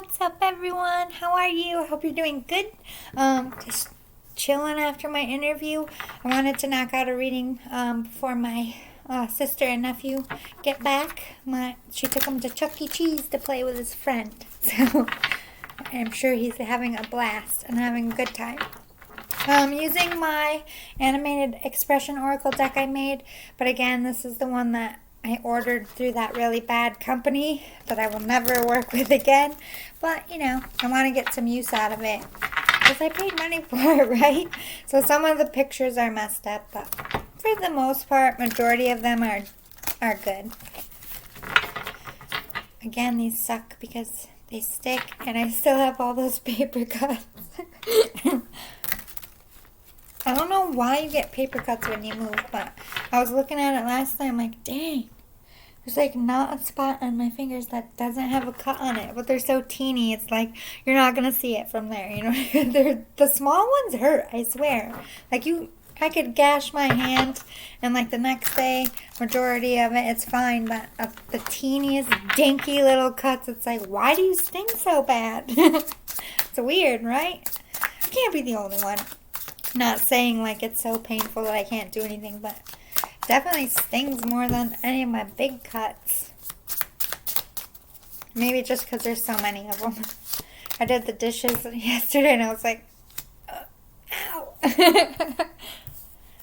What's up, everyone? How are you? I hope you're doing good. Just chilling after my interview. I wanted to knock out a reading before my sister and nephew get back. She took him to Chuck E. Cheese to play with his friend. So I'm sure he's having a blast and having a good time. Using my animated expression oracle deck I made, but again, this is the one that I ordered through that really bad company that I will never work with again. But, you know, I want to get some use out of it because I paid money for it, right? So some of the pictures are messed up, but for the most part, majority of them are good. Again, these suck because they stick, and I still have all those paper cuts. I don't know why you get paper cuts when you move, but I was looking at it last night. I'm like, dang, there's like not a spot on my fingers that doesn't have a cut on it, but they're so teeny. It's like you're not gonna see it from there. You know, the small ones hurt. I swear. I could gash my hand, and like the next day, majority of it, it's fine. But the teeniest, dinky little cuts, it's like, why do you sting so bad? It's weird, right? I can't be the only one. Not saying like it's so painful that I can't do anything, but definitely stings more than any of my big cuts. Maybe just because there's so many of them. I did the dishes yesterday and I was like, ow. I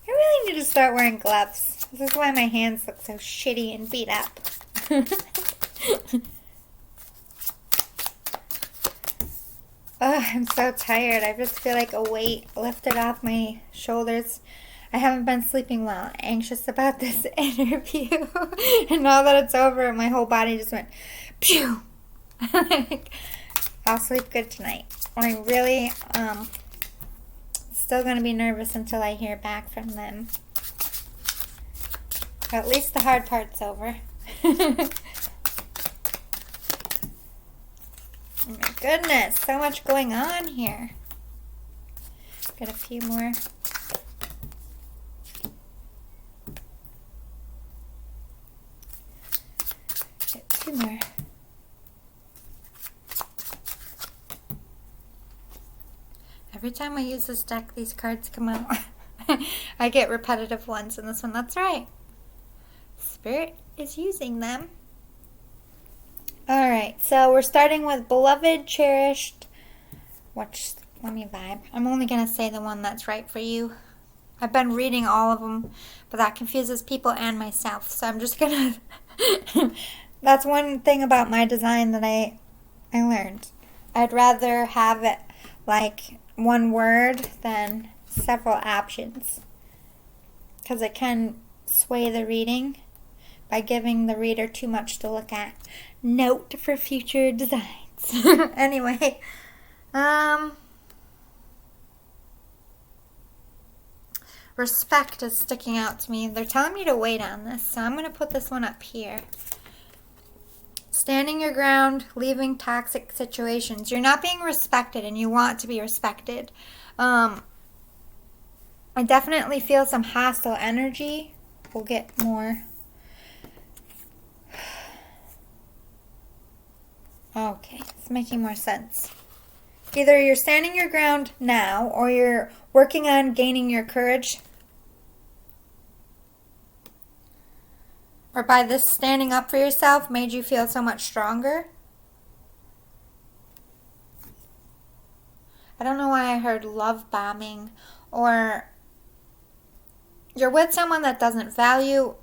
really need to start wearing gloves. This is why my hands look so shitty and beat up. Oh, I'm so tired. I just feel like a weight lifted off my shoulders. I haven't been sleeping well. Anxious about this interview. And now that it's over, my whole body just went, pew! I'll sleep good tonight. I'm really still going to be nervous until I hear back from them. But at least the hard part's over. Oh my goodness, so much going on here. Got a few more. Get two more. Every time I use this deck, these cards come out. I get repetitive ones in this one. That's right. Spirit is using them. Alright, so we're starting with Beloved, Cherished. Let me vibe. I'm only going to say the one that's right for you. I've been reading all of them, but that confuses people and myself. So I'm just going to... That's one thing about my design that I learned. I'd rather have it like one word than several options. Because it can sway the reading by giving the reader too much to look at. Note for future designs. Anyway, respect is sticking out to me. They're telling me to wait on this, so I'm going to put this one up here. Standing your ground, leaving toxic situations. You're not being respected, and you want to be respected. I definitely feel some hostile energy. We'll get more. Okay, it's making more sense. Either you're standing your ground now, or you're working on gaining your courage. Or by this standing up for yourself made you feel so much stronger. I don't know why I heard love bombing, or you're with someone that doesn't value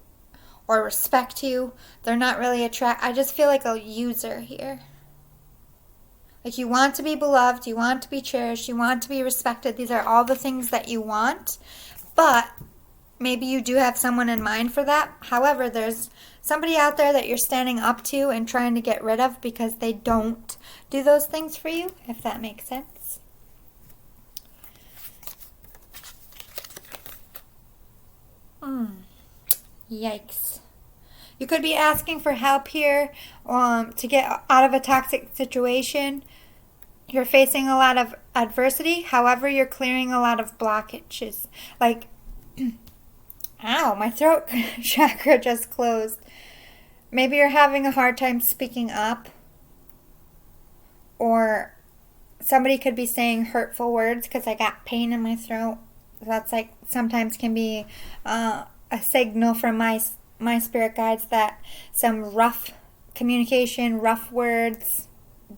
or respect you. They're not really I just feel like a user here. Like you want to be beloved, you want to be cherished, you want to be respected. These are all the things that you want, but maybe you do have someone in mind for that. However, there's somebody out there that you're standing up to and trying to get rid of because they don't do those things for you, if that makes sense. Yikes. You could be asking for help here to get out of a toxic situation. You're facing a lot of adversity. However, you're clearing a lot of blockages. Like, ow, my throat chakra just closed. Maybe you're having a hard time speaking up. Or somebody could be saying hurtful words because I got pain in my throat. That's like sometimes can be a signal from my spirit guides that some rough communication, rough words,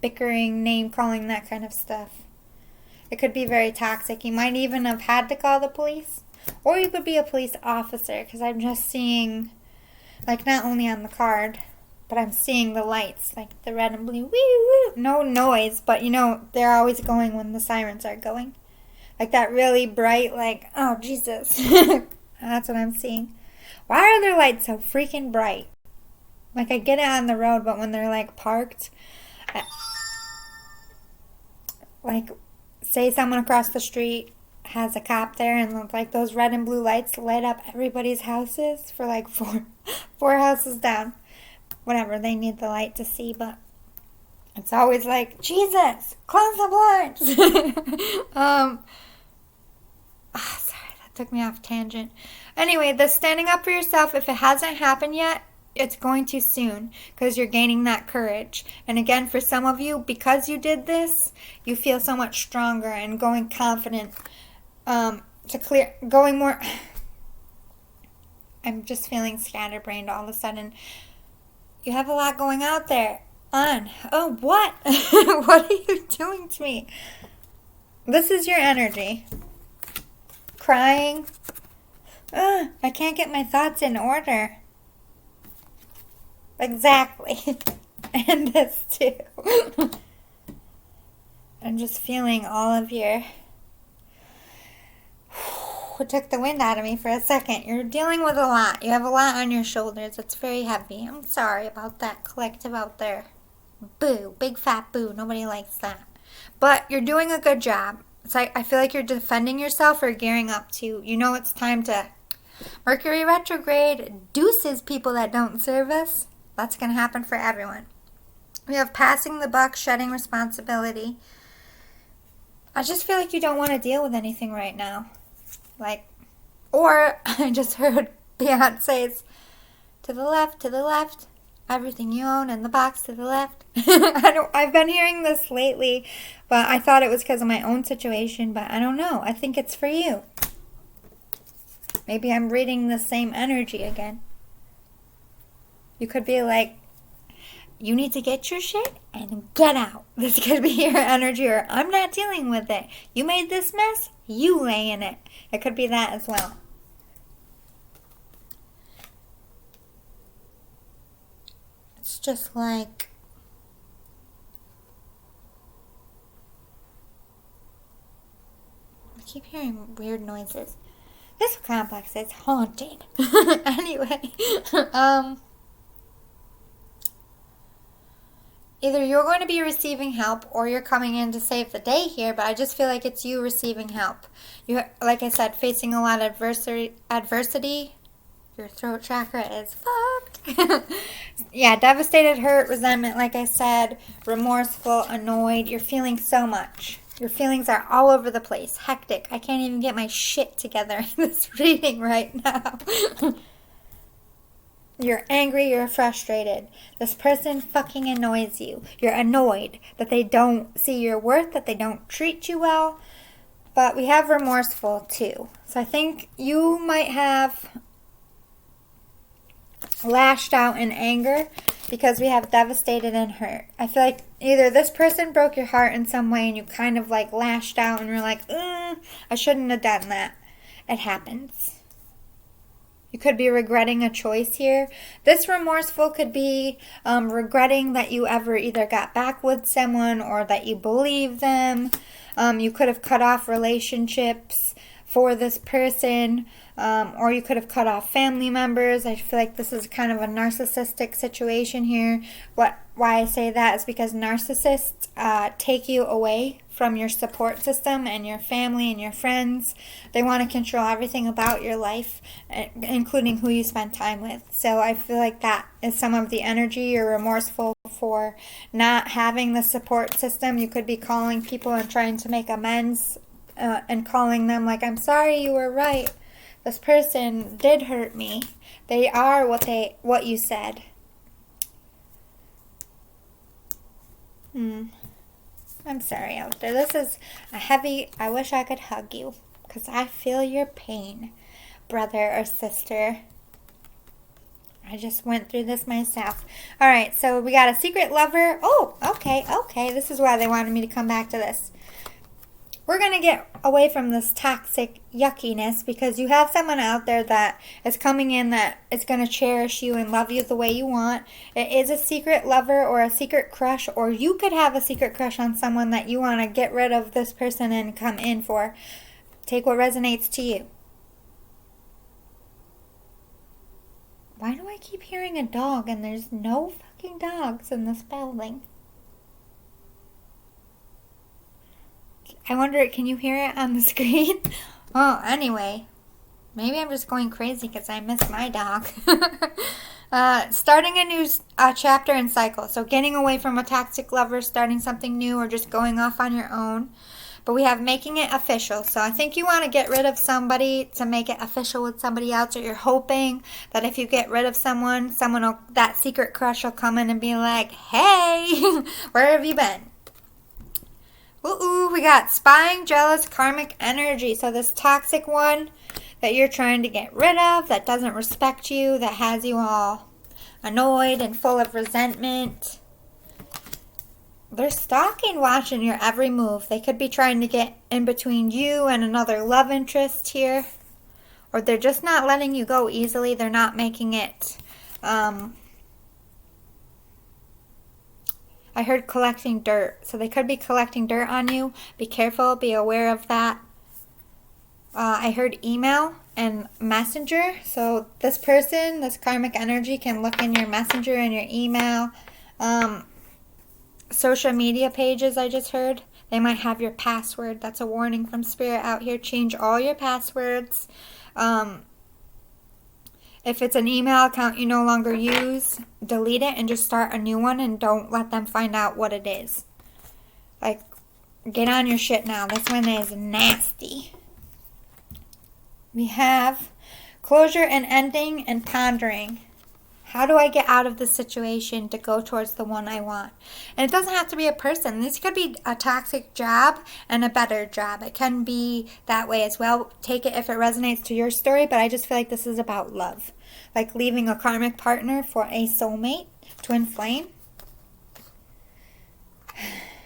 bickering, name calling, that kind of stuff. It could be very toxic. You might even have had to call the police, or you could be a police officer, because I'm just seeing, like, not only on the card, but I'm seeing the lights, like the red and blue, woo woo. No noise, but you know, they're always going when the sirens are going. Like that really bright, like, oh, Jesus. That's what I'm seeing. Why are their lights so freaking bright? Like, I get it on the road, but when they're, like, parked, like, say someone across the street has a cop there, and, like, those red and blue lights light up everybody's houses for, like, four houses down. Whatever, they need the light to see, but it's always like, Jesus, close the blinds. Sorry, that took me off tangent. Anyway, the standing up for yourself, if it hasn't happened yet, it's going to soon, because you're gaining that courage. And again, for some of you, because you did this, you feel so much stronger and going confident, going more. I'm just feeling scatterbrained all of a sudden. You have a lot going out there. Oh, what? What are you doing to me? This is your energy. Crying. I can't get my thoughts in order. Exactly. And this too. I'm just feeling all of your... It took the wind out of me for a second. You're dealing with a lot. You have a lot on your shoulders. It's very heavy. I'm sorry about that, collective out there. Boo. Big fat boo. Nobody likes that. But you're doing a good job. It's like, I feel like you're defending yourself or gearing up to, you know, it's time to... Mercury retrograde, deuces people that don't serve us. That's going to happen for everyone. We have passing the buck, shedding responsibility. I just feel like you don't want to deal with anything right now. Like, or I just heard Beyonce's to the left, everything you own in the box to the left. I've been hearing this lately, but I thought it was because of my own situation, but I don't know. I think it's for you. Maybe I'm reading the same energy again. You could be like, you need to get your shit and get out. This could be your energy, or I'm not dealing with it. You made this mess, you lay in it. It could be that as well. It's just like... I keep hearing weird noises. This complex is haunted. Anyway, either you're going to be receiving help or you're coming in to save the day here, but I just feel like it's you receiving help. You, like I said, facing a lot of adversity. Your throat chakra is fucked. Yeah, devastated, hurt, resentment, like I said, remorseful, annoyed. You're feeling so much. Your feelings are all over the place. Hectic. I can't even get my shit together in this reading right now. You're angry, you're frustrated. This person fucking annoys you. You're annoyed that they don't see your worth, that they don't treat you well. But we have remorseful too. So I think you might have lashed out in anger because we have devastated and hurt. I feel like either this person broke your heart in some way and you kind of like lashed out and you're like, I shouldn't have done that. It happens. You could be regretting a choice here. This remorseful could be regretting that you ever either got back with someone or that you believe them. You could have cut off relationships for this person, or you could have cut off family members. I feel like this is kind of a narcissistic situation here. Why I say that is because narcissists take you away from your support system and your family and your friends. They want to control everything about your life, including who you spend time with. So I feel like that is some of the energy. You're remorseful for not having the support system. You could be calling people and trying to make amends and calling them like, I'm sorry, you were right. This person did hurt me. They are what you said. I'm sorry out there. This is a heavy, I wish I could hug you because I feel your pain, brother or sister. I just went through this myself. All right, so we got a secret lover. Oh, okay. This is why they wanted me to come back to this. We're going to get away from this toxic yuckiness because you have someone out there that is coming in that is going to cherish you and love you the way you want. It is a secret lover or a secret crush, or you could have a secret crush on someone that you want to get rid of this person and come in for. Take what resonates to you. Why do I keep hearing a dog and there's no fucking dogs in this building? I wonder, can you hear it on the screen? Oh, anyway. Maybe I'm just going crazy because I miss my dog. Starting a new chapter and cycle. So getting away from a toxic lover, starting something new, or just going off on your own. But we have making it official. So I think you want to get rid of somebody to make it official with somebody else. Or you're hoping that if you get rid of someone will, that secret crush will come in and be like, hey, where have you been? Ooh, we got spying, jealous, karmic energy. So this toxic one that you're trying to get rid of, that doesn't respect you, that has you all annoyed and full of resentment. They're stalking, watching your every move. They could be trying to get in between you and another love interest here. Or they're just not letting you go easily. They're not making it... I heard collecting dirt. So they could be collecting dirt on you. Be careful. Be aware of that. I heard email and messenger. So this person, this karmic energy, can look in your messenger and your email. Social media pages, I just heard. They might have your password. That's a warning from Spirit out here. Change all your passwords. If it's an email account you no longer use, delete it and just start a new one and don't let them find out what it is. Like, get on your shit now. This one is nasty. We have closure and ending and pondering. How do I get out of this situation to go towards the one I want? And it doesn't have to be a person. This could be a toxic job and a better job. It can be that way as well. Take it if it resonates to your story, but I just feel like this is about love. Like leaving a karmic partner for a soulmate, twin flame.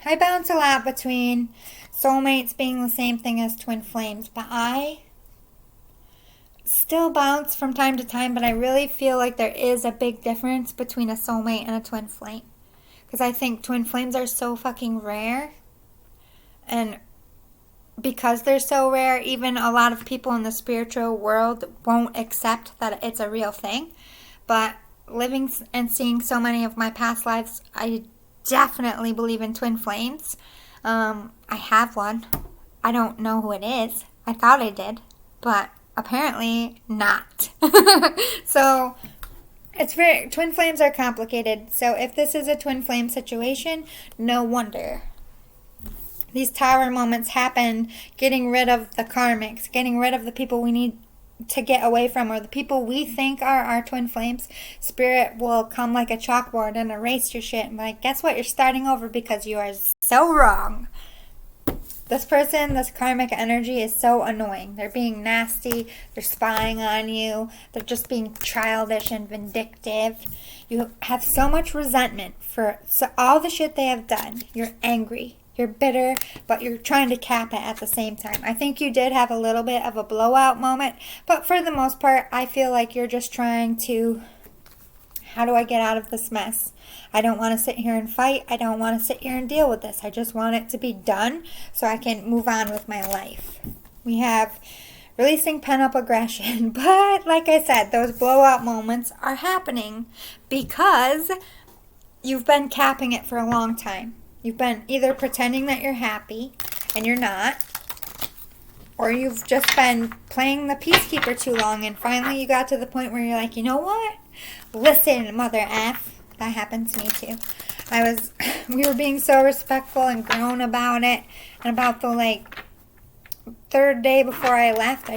I bounce a lot between soulmates being the same thing as twin flames, but I still bounce from time to time, but I really feel like there is a big difference between a soulmate and a twin flame. Because I think twin flames are so fucking rare. And because they're so rare, even a lot of people in the spiritual world won't accept that it's a real thing. But living and seeing so many of my past lives, I definitely believe in twin flames. I have one. I don't know who it is. I thought I did, but apparently not. So twin flames are complicated. So if this is a twin flame situation, no wonder. These tower moments happen, getting rid of the karmics, getting rid of the people we need to get away from, or the people we think are our twin flames. Spirit will come like a chalkboard and erase your shit and be like, guess what? You're starting over because you are so wrong. This person, this karmic energy is so annoying. They're being nasty. They're spying on you. They're just being childish and vindictive. You have so much resentment for all the shit they have done. You're angry. You're bitter, but you're trying to cap it at the same time. I think you did have a little bit of a blowout moment, but for the most part, I feel like you're just trying to, how do I get out of this mess? I don't want to sit here and fight. I don't want to sit here and deal with this. I just want it to be done so I can move on with my life. We have releasing pent-up aggression. But like I said, those blowout moments are happening because you've been capping it for a long time. You've been either pretending that you're happy and you're not, or you've just been playing the peacekeeper too long and finally you got to the point where you're like, you know what? Listen, Mother F. That happened to me too. We were being so respectful and grown about it. And about the third day before I left,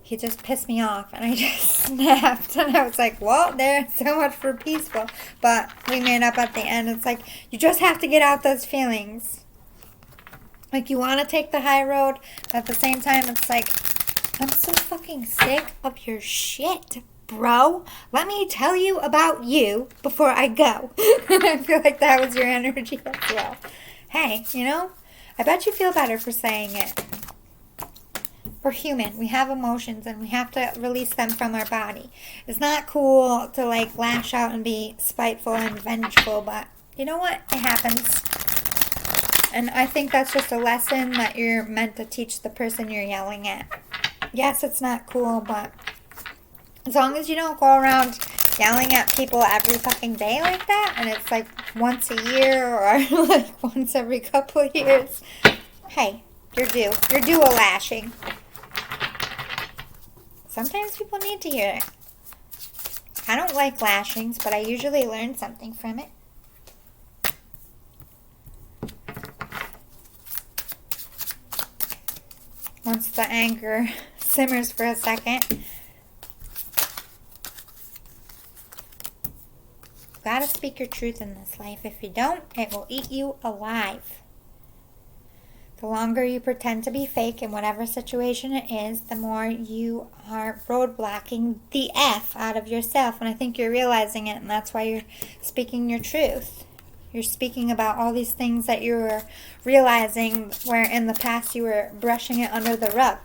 he just pissed me off, and I just snapped, and I was like, well, there's so much for peaceful, but we made up at the end. It's like, you just have to get out those feelings. Like, you want to take the high road, but at the same time, it's like, I'm so fucking sick of your shit, bro. Let me tell you about you before I go. And I feel like that was your energy as well. Hey, you know, I bet you feel better for saying it. We're human. We have emotions, and we have to release them from our body. It's not cool to, like, lash out and be spiteful and vengeful, but you know what? It happens. And I think that's just a lesson that you're meant to teach the person you're yelling at. Yes, it's not cool, but as long as you don't go around yelling at people every fucking day like that, and it's like once a year or like once every couple of years, hey, you're due. You're due a lashing. Sometimes people need to hear it. I don't like lashings, but I usually learn something from it. Once the anger simmers for a second, you gotta speak your truth in this life. If you don't, it will eat you alive. The longer you pretend to be fake in whatever situation it is, the more you are roadblocking the F out of yourself. And I think you're realizing it, and that's why you're speaking your truth. You're speaking about all these things that you were realizing where in the past you were brushing it under the rug.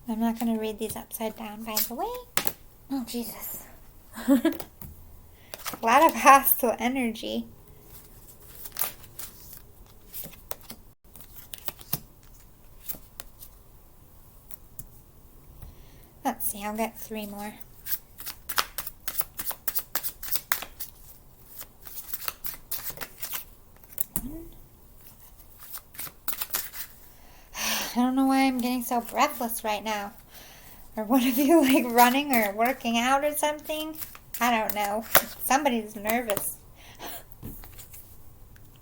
I'm not going to read these upside down, by the way. Oh, Jesus. A lot of hostile energy. Let's see, I'll get 3 more. I don't know why I'm getting so breathless right now. Or one of you like running or working out or something? I don't know. Somebody's nervous.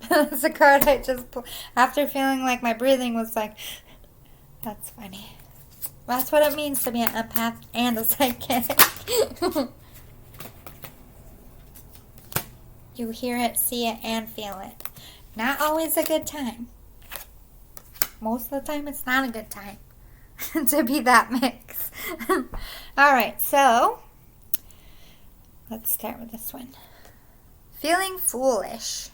That's a card I just pulled. After feeling like my breathing was like, that's funny. That's what it means to be an empath and a psychic. You hear it, see it, and feel it. Not always a good time. Most of the time, it's not a good time to be that mix. Alright, so let's start with this one. Feeling foolish.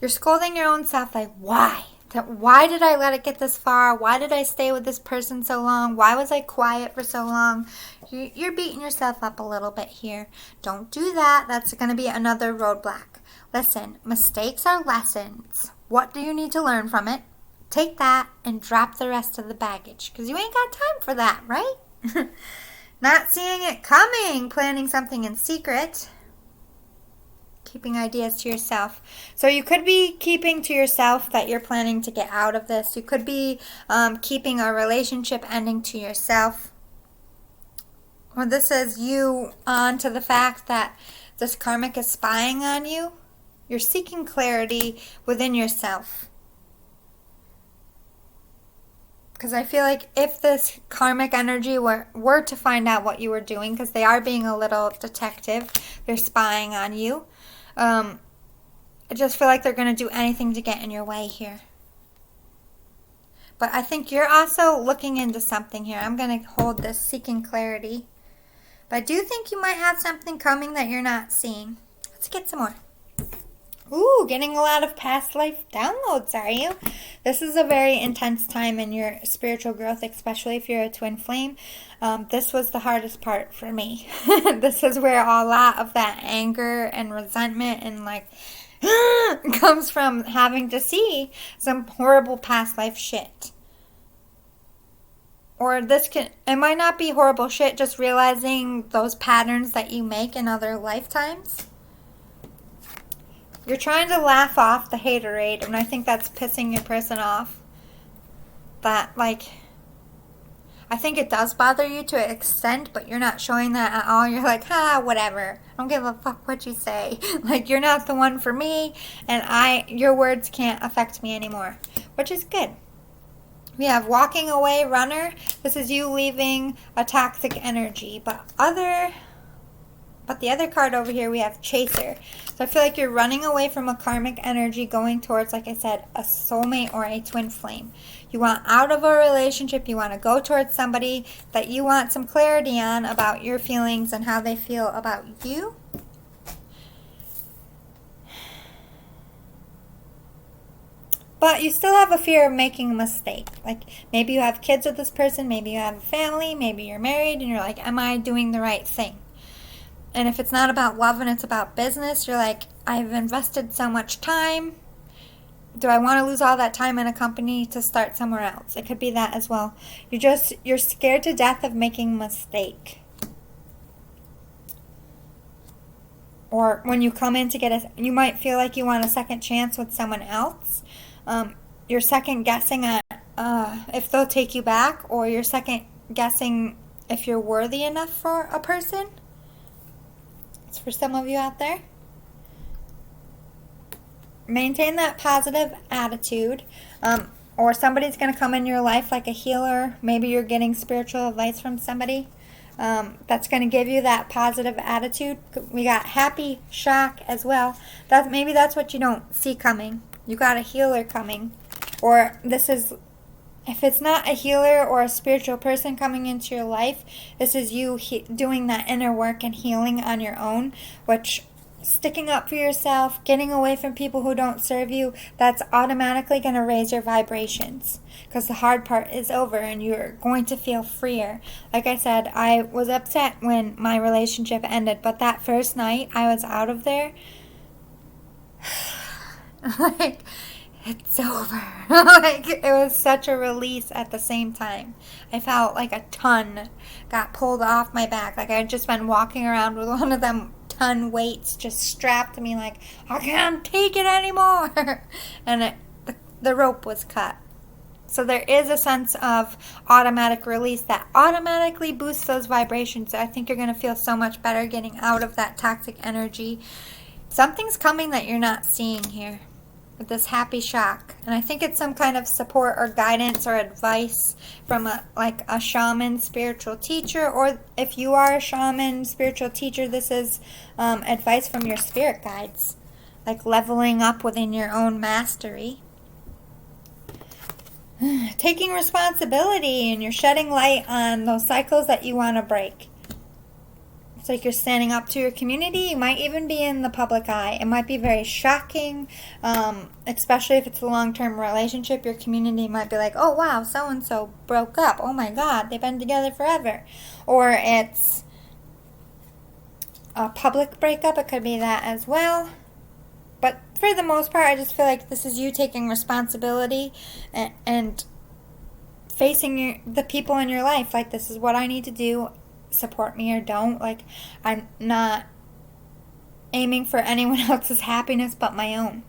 You're scolding your own self like, why? Why did I let it get this far? Why did I stay with this person so long? Why was I quiet for so long? You're beating yourself up a little bit here. Don't do that. That's going to be another roadblock. Listen, mistakes are lessons. What do you need to learn from it? Take that and drop the rest of the baggage, because you ain't got time for that, right? Not seeing it coming, planning something in secret. Keeping ideas to yourself. So you could be keeping to yourself that you're planning to get out of this. You could be keeping a relationship ending to yourself. Or this is you on to the fact that this karmic is spying on you. You're seeking clarity within yourself. Because I feel like if this karmic energy were to find out what you were doing, because they are being a little detective, they're spying on you. I just feel like they're going to do anything to get in your way here. But I think you're also looking into something here. I'm going to hold this, seeking clarity. But I do think you might have something coming that you're not seeing. Let's get some more. Ooh, getting a lot of past life downloads, are you? This is a very intense time in your spiritual growth, especially if you're a twin flame. This was the hardest part for me. This is where a lot of that anger and resentment and like comes from having to see some horrible past life shit. Or it might not be horrible shit, just realizing those patterns that you make in other lifetimes. You're trying to laugh off the haterade, and I think that's pissing your person off. That, like, I think it does bother you to an extent, but you're not showing that at all. You're like, whatever. I don't give a fuck what you say. Like, you're not the one for me, and your words can't affect me anymore, which is good. We have walking away, runner. This is you leaving a toxic energy. But the other card over here, we have chaser. So I feel like you're running away from a karmic energy going towards, like I said, a soulmate or a twin flame. You want out of a relationship. You want to go towards somebody that you want some clarity on about your feelings and how they feel about you. But you still have a fear of making a mistake. Like maybe you have kids with this person, maybe you have a family, maybe you're married, and you're like, am I doing the right thing? And if it's not about love and it's about business, you're like, I've invested so much time. Do I want to lose all that time in a company to start somewhere else? It could be that as well. You're scared to death of making a mistake. Or when you come in to you might feel like you want a second chance with someone else. You're second guessing at if they'll take you back, or you're second guessing if you're worthy enough for a person. It's for some of you out there. Maintain that positive attitude, or somebody's going to come in your life like a healer. Maybe you're getting spiritual advice from somebody that's going to give you that positive attitude. We got happy, shock as well. Maybe that's what you don't see coming. You got a healer coming. Or this is, if it's not a healer or a spiritual person coming into your life, this is you doing that inner work and healing on your own, which sticking up for yourself, getting away from people who don't serve you, that's automatically going to raise your vibrations because the hard part is over and you're going to feel freer. Like I said, I was upset when my relationship ended, but that first night I was out of there, like, it's over. Like, it was such a release at the same time. I felt like a ton got pulled off my back. Like I'd just been walking around with one of them ton weights just strapped to me, like, I can't take it anymore. And the rope was cut. So there is a sense of automatic release that automatically boosts those vibrations. So I think you're going to feel so much better getting out of that toxic energy. Something's coming that you're not seeing here with this happy shock. And I think it's some kind of support or guidance or advice from a shaman spiritual teacher. Or if you are a shaman spiritual teacher, this is advice from your spirit guides. Like leveling up within your own mastery. Taking responsibility, and you're shedding light on those cycles that you want to break. It's like you're standing up to your community. You might even be in the public eye. It might be very shocking, especially if it's a long-term relationship. Your community might be like, oh, wow, so-and-so broke up. Oh, my God, they've been together forever. Or it's a public breakup. It could be that as well. But for the most part, I just feel like this is you taking responsibility and facing the people in your life. Like, this is what I need to do. Support me or don't. Like, I'm not aiming for anyone else's happiness but my own.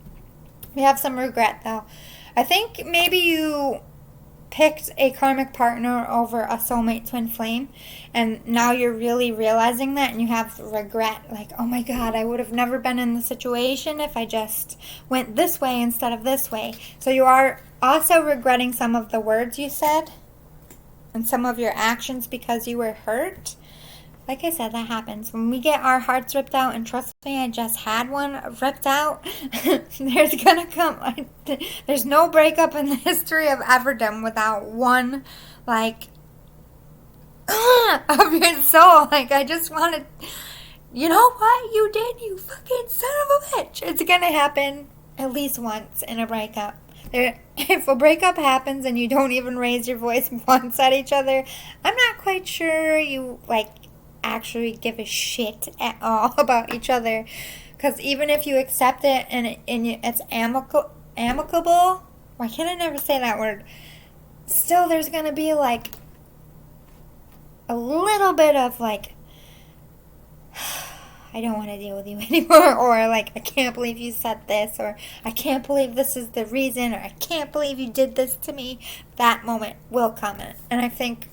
We have some regret, though. I think maybe you picked a karmic partner over a soulmate twin flame, and now you're really realizing that, and you have regret, like, oh my God, I would have never been in the situation if I just went this way instead of this way. So you are also regretting some of the words you said and some of your actions because you were hurt. Like I said, that happens. When we get our hearts ripped out, and trust me, I just had one ripped out, there's no breakup in the history of Everdom without one, like, of your soul. Like, I just wanted, you know what you did, you fucking son of a bitch. It's gonna happen at least once in a breakup. If a breakup happens and you don't even raise your voice once at each other, I'm not quite sure you, like, actually give a shit at all about each other. Because even if you accept it and it's amicable, why can't I never say that word? Still, there's going to be, like, a little bit of, like, I don't want to deal with you anymore, or like, I can't believe you said this, or I can't believe this is the reason, or I can't believe you did this to me. That moment will come in, and I think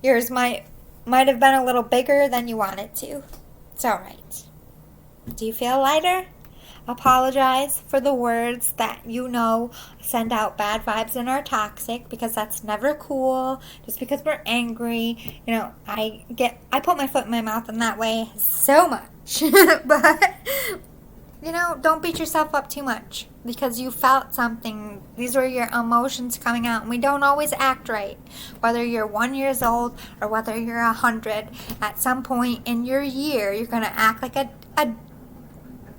yours might have been a little bigger than you wanted to. It's alright. Do you feel lighter? apologize for the words that you know send out bad vibes and are toxic, because that's never cool. Just because we're angry, I put my foot in my mouth in that way so much. But don't beat yourself up too much because you felt something. These were your emotions coming out, and we don't always act right. Whether you're 1 year old or whether you're 100, at some point in your year, you're going to act like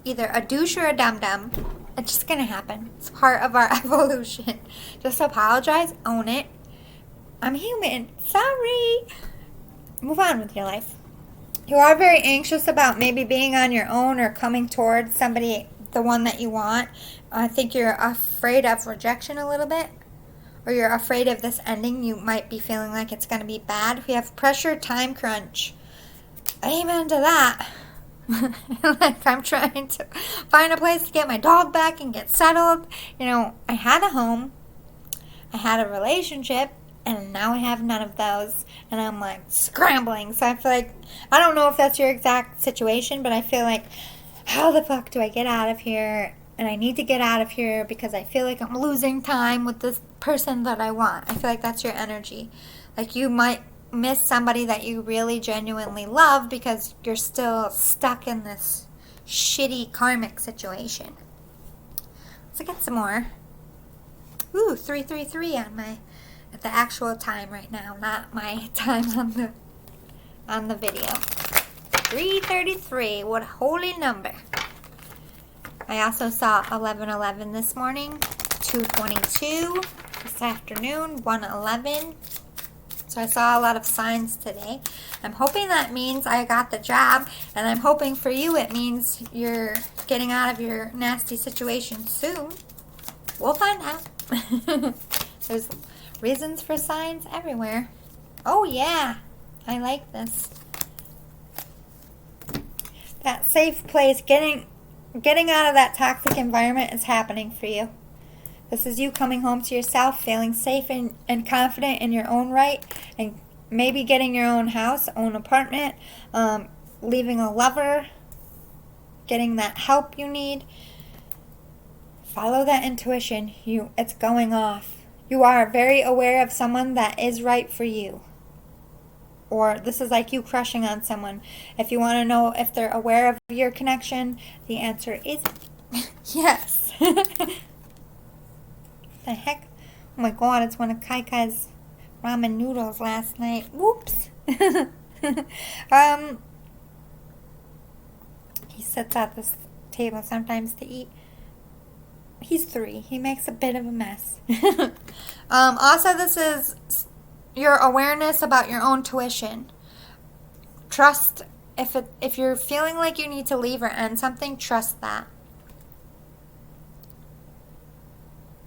either a douche or a dum-dum. It's just going to happen. It's part of our evolution. Just apologize, own it. I'm human. Sorry. Move on with your life. You are very anxious about maybe being on your own or coming towards somebody, the one that you want. I think you're afraid of rejection a little bit, or you're afraid of this ending. You might be feeling like it's going to be bad. We have pressure, time crunch. Amen to that. Like, I'm trying to find a place to get my dog back and get settled. I had a home. I had a relationship. And now I have none of those. And I'm like scrambling. So I feel like, I don't know if that's your exact situation, but I feel like, how the fuck do I get out of here? And I need to get out of here because I feel like I'm losing time with this person that I want. I feel like that's your energy. Like, you might miss somebody that you really genuinely love because you're still stuck in this shitty karmic situation. Let's get some more. Ooh, 333 at the actual time right now, not my time on the video. 333, what a holy number. I also saw 1111 this morning, 222 this afternoon, 111. So I saw a lot of signs today. I'm hoping that means I got the job, and I'm hoping for you it means you're getting out of your nasty situation soon. We'll find out. There's reasons for signs everywhere. Oh yeah, I like this. That safe place, getting out of that toxic environment is happening for you. This is you coming home to yourself, feeling safe and confident in your own right, and maybe getting your own house, own apartment, leaving a lover, getting that help you need. Follow that intuition. It's going off. You are very aware of someone that is right for you. Or this is like you crushing on someone. If you want to know if they're aware of your connection, the answer is yes. The heck? Oh my god, it's one of Kai-Kai's ramen noodles last night. Whoops. He sits at this table sometimes to eat. He's 3. He makes a bit of a mess. Also, this is your awareness about your own tuition. Trust, if you're feeling like you need to leave or end something, trust that.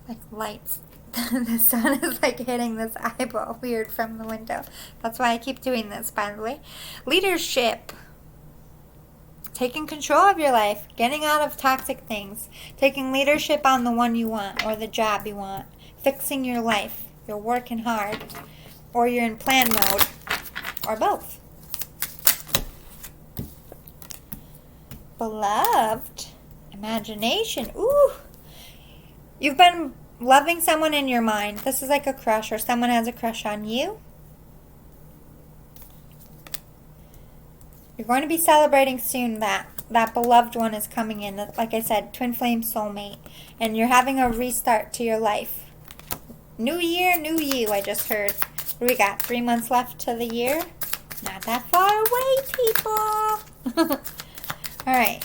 Like lights. The sun is like hitting this eyeball weird from the window. That's why I keep doing this, by the way. Leadership. Taking control of your life, getting out of toxic things, taking leadership on the one you want or the job you want, fixing your life. You're working hard, or you're in plan mode, or both. Beloved, imagination. Ooh, you've been loving someone in your mind. This is like a crush, or someone has a crush on you. You're going to be celebrating soon that beloved one is coming in. Like I said, twin flame soulmate. And you're having a restart to your life. New year, new you, I just heard. What do we got? 3 months left to the year? Not that far away, people. Alright.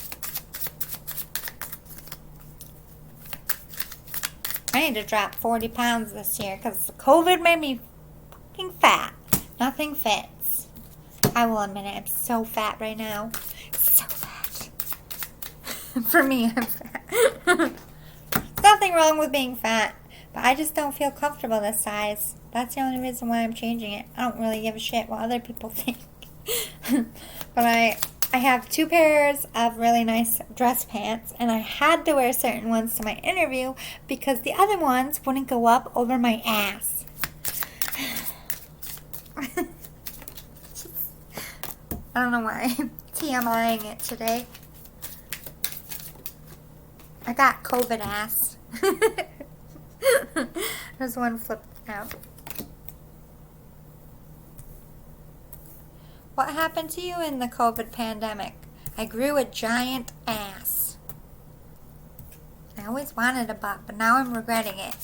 I need to drop 40 pounds this year because COVID made me fucking fat. Nothing fits. I will admit it, I'm so fat right now. So fat. For me, I'm fat. There's nothing wrong with being fat, but I just don't feel comfortable this size. That's the only reason why I'm changing it. I don't really give a shit what other people think. But I have 2 pairs of really nice dress pants, and I had to wear certain ones to my interview because the other ones wouldn't go up over my ass. I don't know why I'm TMIing it today. I got COVID ass. There's one flipped out. What happened to you in the COVID pandemic? I grew a giant ass. I always wanted a butt, but now I'm regretting it.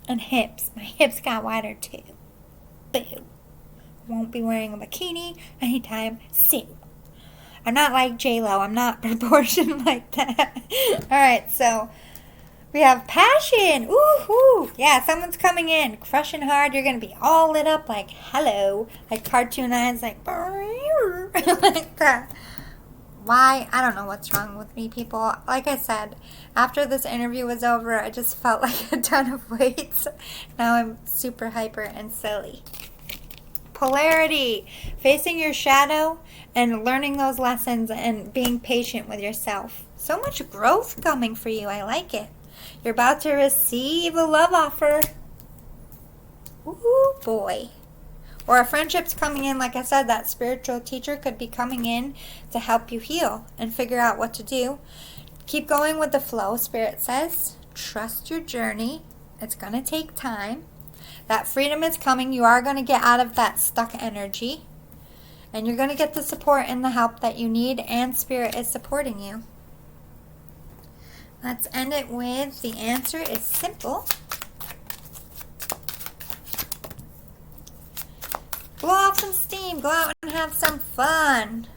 And hips. My hips got wider too. Boo. Won't be wearing a bikini anytime soon. I'm not like J-Lo. I'm not proportioned like that. Alright, so we have passion. Ooh. Yeah, someone's coming in. Crushing hard. You're going to be all lit up like, hello. Like cartoon eyes, like, like that. Why? I don't know what's wrong with me, people. Like I said, after this interview was over, I just felt like a ton of weights. Now I'm super hyper and silly. Polarity. Facing your shadow and learning those lessons and being patient with yourself. So much growth coming for you. I like it. You're about to receive a love offer. Ooh, boy. Or a friendship's coming in, like I said, that spiritual teacher could be coming in to help you heal and figure out what to do. Keep going with the flow, Spirit says. Trust your journey. It's going to take time. That freedom is coming. You are going to get out of that stuck energy. And you're going to get the support and the help that you need, and Spirit is supporting you. Let's end it with the answer is simple. Blow off some steam. Go out and have some fun.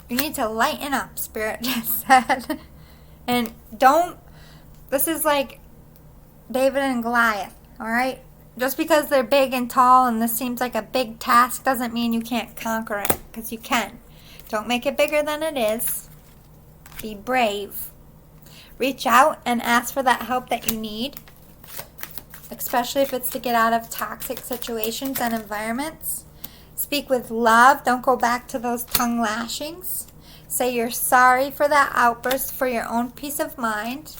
You need to lighten up, Spirit just said. And this is like David and Goliath, alright? Just because they're big and tall and this seems like a big task doesn't mean you can't conquer it, because you can. Don't make it bigger than it is. Be brave. Reach out and ask for that help that you need. Especially if it's to get out of toxic situations and environments. Speak with love. Don't go back to those tongue lashings. Say you're sorry for that outburst for your own peace of mind.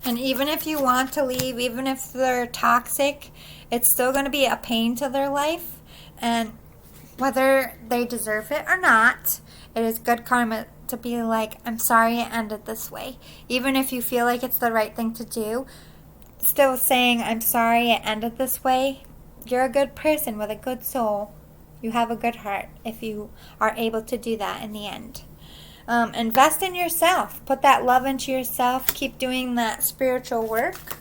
And even if you want to leave, even if they're toxic, it's still going to be a pain to their life. And whether they deserve it or not, it is good karma to be like, I'm sorry it ended this way. Even if you feel like it's the right thing to do, still saying, I'm sorry it ended this way. You're a good person with a good soul. You have a good heart if you are able to do that in the end. Invest in yourself. Put that love into yourself. Keep doing that spiritual work.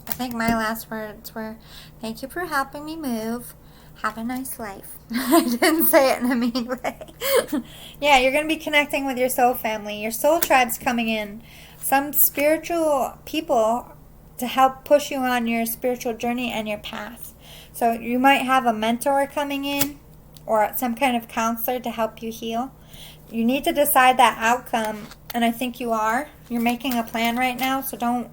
I think my last words were, thank you for helping me move. Have a nice life. I didn't say it in a mean way. Yeah, you're going to be connecting with your soul family. Your soul tribe's coming in. Some spiritual people to help push you on your spiritual journey and your path. So you might have a mentor coming in or some kind of counselor to help you heal. You need to decide that outcome, and I think you are. You're making a plan right now, so don't.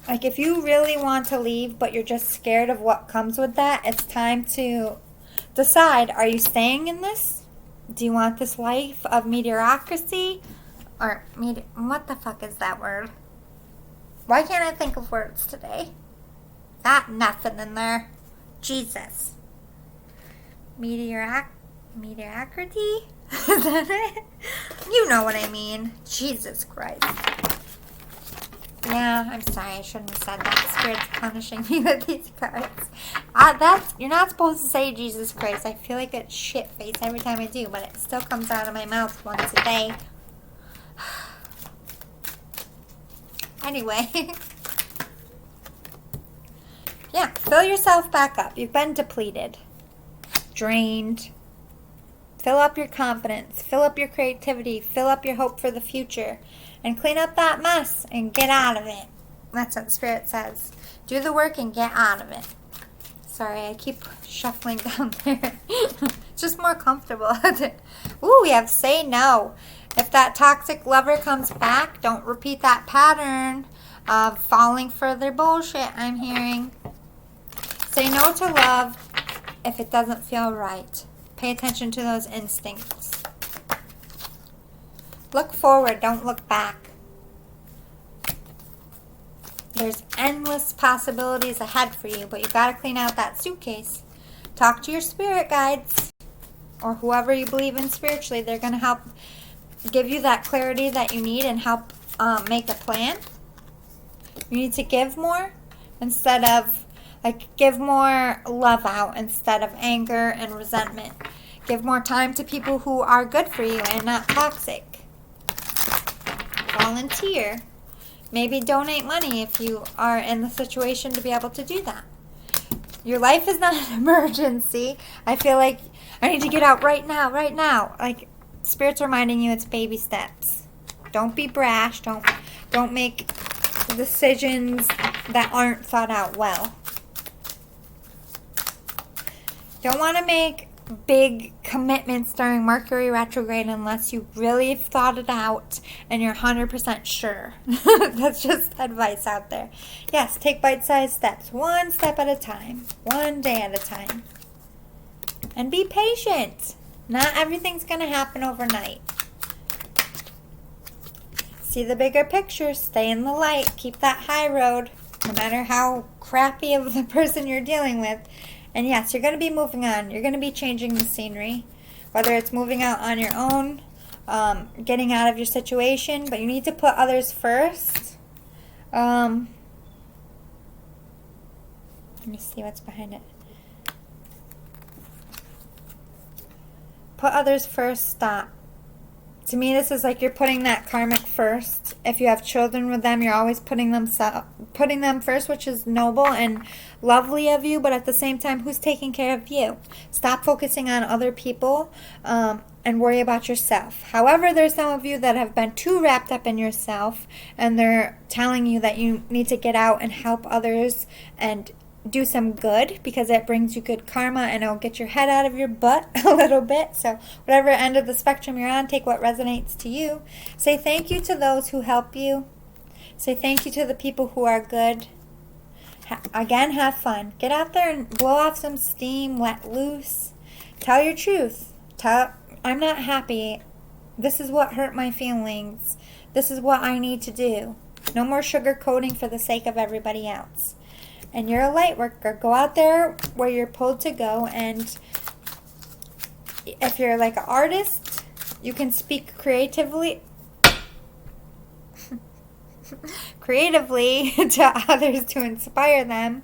Like, if you really want to leave, but you're just scared of what comes with that, it's time to decide, are you staying in this? Do you want this life of mediocrity? Or, what the fuck is that word? Why can't I think of words today? Got nothing in there. Jesus. Mediocrity? Is that it? You know what I mean. Jesus Christ. Yeah, I'm sorry. I shouldn't have said that. Spirit's punishing me with these cards. You're not supposed to say Jesus Christ. I feel like a shit face every time I do, but it still comes out of my mouth once a day. Anyway. Yeah, fill yourself back up. You've been depleted. Drained. Fill up your confidence. Fill up your creativity. Fill up your hope for the future. And clean up that mess and get out of it. That's what Spirit says. Do the work and get out of it. Sorry, I keep shuffling down there. It's just more comfortable. Ooh, we have say no. If that toxic lover comes back, don't repeat that pattern of falling for their bullshit I'm hearing. Say no to love if it doesn't feel right. Pay attention to those instincts. Look forward, don't look back. There's endless possibilities ahead for you, but you got to clean out that suitcase. Talk to your spirit guides or whoever you believe in spiritually. They're going to help give you that clarity that you need and help make a plan. You need to give more instead of, give more love out instead of anger and resentment. Give more time to people who are good for you and not toxic. Volunteer. Maybe donate money if you are in the situation to be able to do that. Your life is not an emergency. I feel like I need to get out right now, right now. Spirit's reminding you it's baby steps. Don't be brash. Don't make decisions that aren't thought out well. Don't want to make big commitments during Mercury retrograde unless you really have thought it out and you're 100% sure. That's just advice out there. Yes, take bite-sized steps, one step at a time, one day at a time. And be patient. Not everything's going to happen overnight. See the bigger picture, stay in the light, keep that high road, no matter how crappy of the person you're dealing with. And yes, you're going to be moving on. You're going to be changing the scenery. Whether it's moving out on your own, getting out of your situation. But you need to put others first. Let me see what's behind it. Put others first. Stop. To me, this is like you're putting that karmic first. If you have children with them, you're always putting them first, which is noble and lovely of you. But at the same time, who's taking care of you? Stop focusing on other people and worry about yourself. However, there's some of you that have been too wrapped up in yourself, and they're telling you that you need to get out and help others and do some good because it brings you good karma and it'll get your head out of your butt a little bit. So whatever end of the spectrum you're on, take what resonates to you. Say thank you to those who help you. Say thank you to the people who are good. Again, have fun. Get out there and blow off some steam, let loose. Tell your truth. I'm not happy. This is what hurt my feelings. This is what I need to do. No more sugarcoating for the sake of everybody else. And you're a light worker. Go out there where you're pulled to go. And if you're like an artist, you can speak creatively to others to inspire them.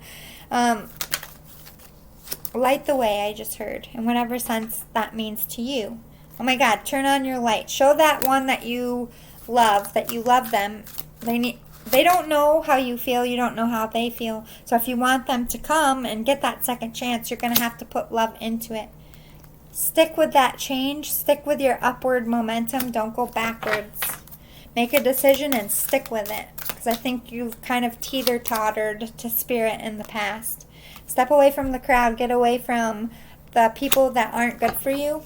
Light the way, I just heard, in whatever sense that means to you. Oh my God, turn on your light. Show that one that you love them. They don't know how you feel. You don't know how they feel. So if you want them to come and get that second chance, you're going to have to put love into it. Stick with that change. Stick with your upward momentum. Don't go backwards. Make a decision and stick with it. Because I think you've kind of teeter-tottered to spirit in the past. Step away from the crowd. Get away from the people that aren't good for you.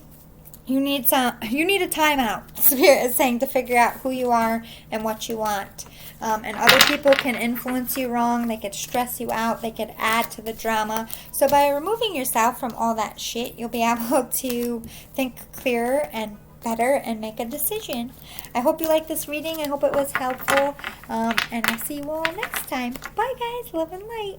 You need a timeout. Spirit is saying to figure out who you are and what you want. And other people can influence you wrong. They could stress you out. They could add to the drama. So by removing yourself from all that shit, you'll be able to think clearer and better and make a decision. I hope you liked this reading. I hope it was helpful. And I'll see you all next time. Bye, guys. Love and light.